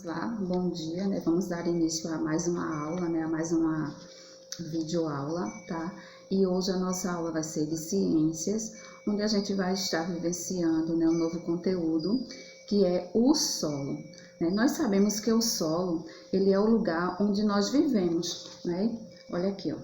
Olá, bom dia, né? Vamos dar início a mais uma aula, né? A mais uma videoaula, tá? E hoje a nossa aula vai ser de ciências, onde a gente vai estar vivenciando, né, um novo conteúdo, que é o solo, né? Nós sabemos que o solo, ele é o lugar onde nós vivemos, né? Olha aqui, ó,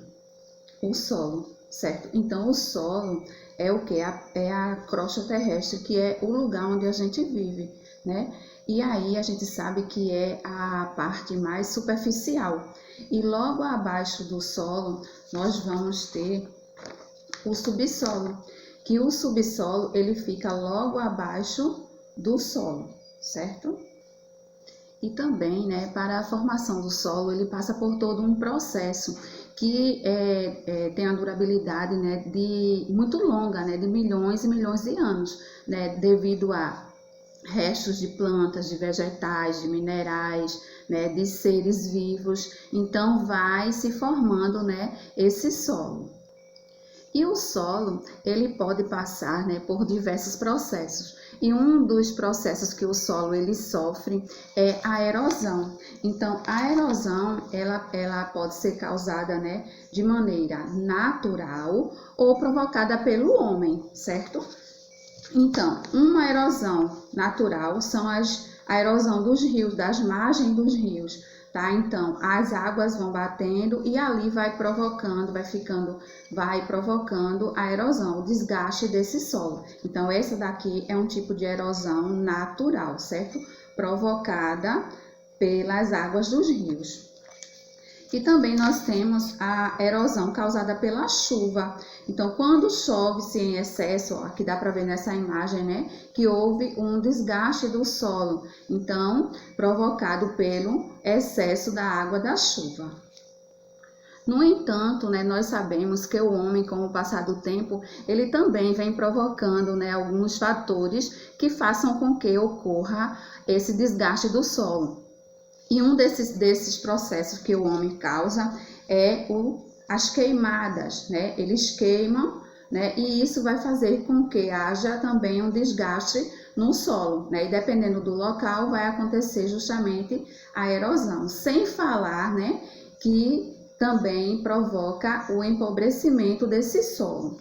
o solo, certo? Então, o solo é o que? É a crosta terrestre, que é o lugar onde a gente vive, né? E aí a gente sabe que é a parte mais superficial. E logo abaixo do solo, nós vamos ter o subsolo, que o subsolo ele fica logo abaixo do solo, certo? E também, né, para a formação do solo, ele passa por todo um processo que tem a durabilidade, né, de muito longa, né, de milhões e milhões de anos, né, devido a restos de plantas, de vegetais, de minerais, né, de seres vivos. Então vai se formando, né, esse solo. E o solo, ele pode passar, né, por diversos processos. E um dos processos que o solo ele sofre é a erosão. Então, a erosão, ela pode ser causada, né, de maneira natural ou provocada pelo homem, certo? Então, uma erosão natural são a erosão dos rios, das margens dos rios, tá? Então, as águas vão batendo e ali vai provocando a erosão, o desgaste desse solo. Então, essa daqui é um tipo de erosão natural, certo? Provocada pelas águas dos rios. E também nós temos a erosão causada pela chuva. Então, quando chove-se em excesso, ó, aqui dá para ver nessa imagem, né, que houve um desgaste do solo, então, provocado pelo excesso da água da chuva. No entanto, né, nós sabemos que o homem, com o passar do tempo, ele também vem provocando, né, alguns fatores que façam com que ocorra esse desgaste do solo. E um desses processos que o homem causa é as queimadas, né? Eles queimam, né? E isso vai fazer com que haja também um desgaste no solo, né? E dependendo do local, vai acontecer justamente a erosão. Sem falar, né, que também provoca o empobrecimento desse solo.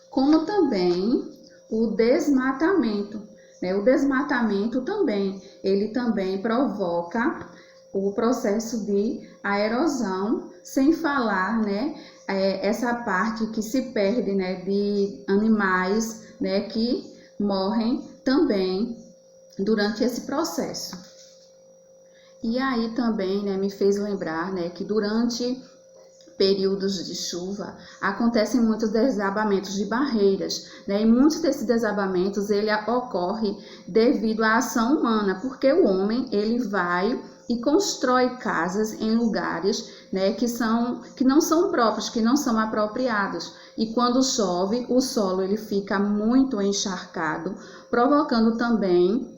Como também o desmatamento. O desmatamento também, ele também provoca o processo de erosão, sem falar, né, essa parte que se perde, né, de animais, né, que morrem também durante esse processo. E aí também, né, me fez lembrar, né, que durante períodos de chuva, acontecem muitos desabamentos de barreiras, né? E muitos desses desabamentos, ele ocorre devido à ação humana, porque o homem, ele vai e constrói casas em lugares, né, que não são próprios, que não são apropriados. E quando chove, o solo ele fica muito encharcado, provocando também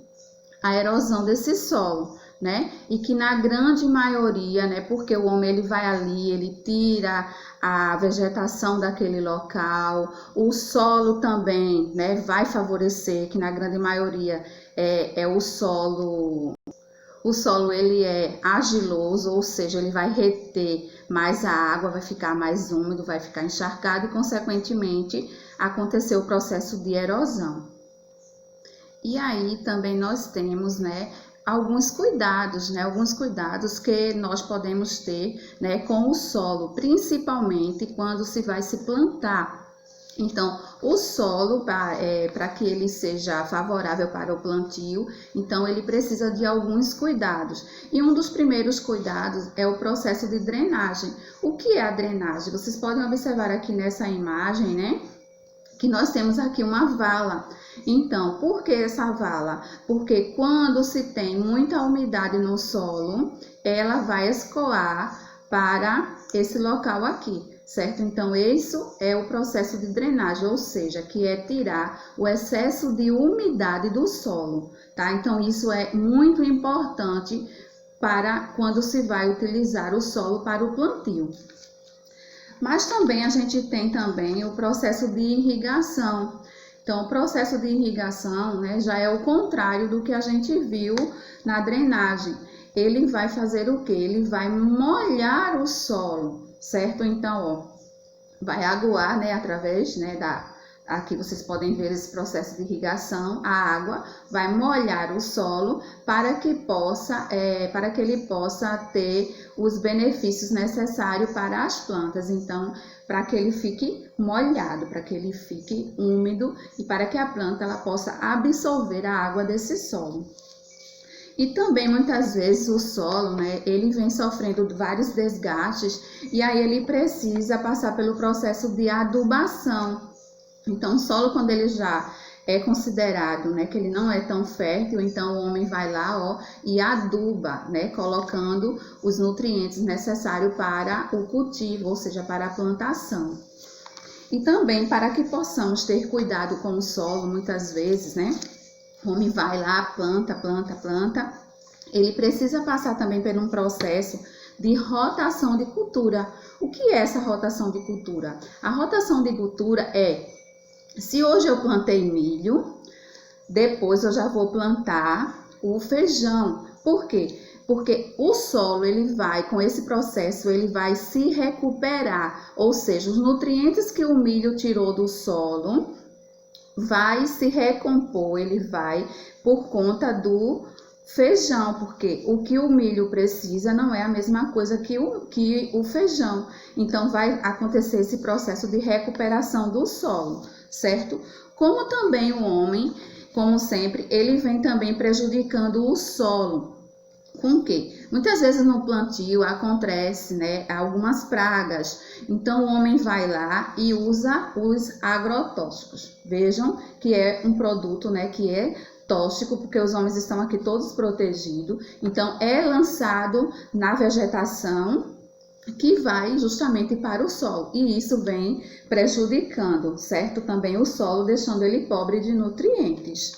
a erosão desse solo, né? E que na grande maioria, né, porque o homem ele vai ali, ele tira a vegetação daquele local, o solo também, né, vai favorecer, que na grande maioria é o solo ele é argiloso, ou seja, ele vai reter mais a água, vai ficar mais úmido, vai ficar encharcado e consequentemente acontecer o processo de erosão. E aí também nós temos, né, alguns cuidados, né? Alguns cuidados que nós podemos ter, né, com o solo, principalmente quando se vai se plantar. Então, o solo, para que ele seja favorável para o plantio, então ele precisa de alguns cuidados. E um dos primeiros cuidados é o processo de drenagem. O que é a drenagem? Vocês podem observar aqui nessa imagem, né, que nós temos aqui uma vala. Então, por que essa vala? Porque quando se tem muita umidade no solo, ela vai escoar para esse local aqui, certo? Então, isso é o processo de drenagem, ou seja, que é tirar o excesso de umidade do solo, tá? Então, isso é muito importante para quando se vai utilizar o solo para o plantio. Mas também a gente tem também o processo de irrigação. Então, o processo de irrigação, né, já é o contrário do que a gente viu na drenagem. Ele vai fazer o quê? Ele vai molhar o solo, certo? Então, ó, vai aguar, né, através, né, aqui vocês podem ver esse processo de irrigação, a água vai molhar o solo para que ele possa ter os benefícios necessários para as plantas. Então, para que ele fique molhado, para que ele fique úmido e para que a planta ela possa absorver a água desse solo. E também, muitas vezes, o solo, né, ele vem sofrendo vários desgastes e aí ele precisa passar pelo processo de adubação. Então, o solo, quando ele já é considerado, né, que ele não é tão fértil, então o homem vai lá, ó, e aduba, né, colocando os nutrientes necessários para o cultivo, ou seja, para a plantação. E também, para que possamos ter cuidado com o solo, muitas vezes, né, o homem vai lá, planta, ele precisa passar também por um processo de rotação de cultura. O que é essa rotação de cultura? A rotação de cultura é, se hoje eu plantei milho, depois eu já vou plantar o feijão. Por quê? Porque o solo, ele vai, com esse processo, ele vai se recuperar, ou seja, os nutrientes que o milho tirou do solo vai se recompor, ele vai por conta do feijão, porque o que o milho precisa não é a mesma coisa que o feijão. Então, vai acontecer esse processo de recuperação do solo, certo? Como também o homem, como sempre, ele vem também prejudicando o solo. Com o quê? Muitas vezes no plantio acontece, né, algumas pragas. Então, o homem vai lá e usa os agrotóxicos. Vejam que é um produto, né, que é tóxico, porque os homens estão aqui todos protegidos. Então, é lançado na vegetação que vai justamente para o solo. E isso vem prejudicando, certo? Também o solo, deixando ele pobre de nutrientes.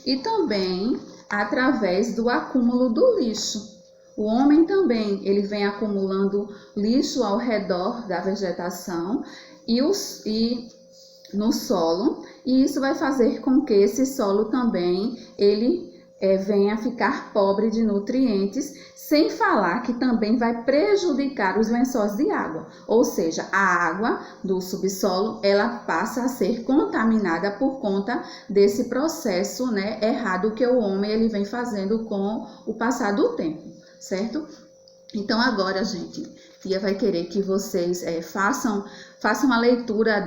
E também através do acúmulo do lixo. O homem também, ele vem acumulando lixo ao redor da vegetação e no solo, e isso vai fazer com que esse solo também ele venha a ficar pobre de nutrientes, sem falar que também vai prejudicar os lençóis de água, ou seja, a água do subsolo ela passa a ser contaminada por conta desse processo, né, errado que o homem ele vem fazendo com o passar do tempo, certo? Então agora, gente, Tia vai querer que vocês façam a leitura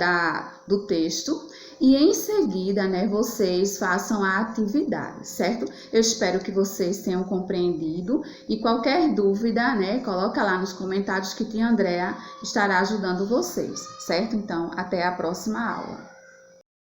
do texto e em seguida, né, vocês façam a atividade, certo? Eu espero que vocês tenham compreendido e qualquer dúvida, né, coloca lá nos comentários que tia Andréa estará ajudando vocês, certo? Então, até a próxima aula.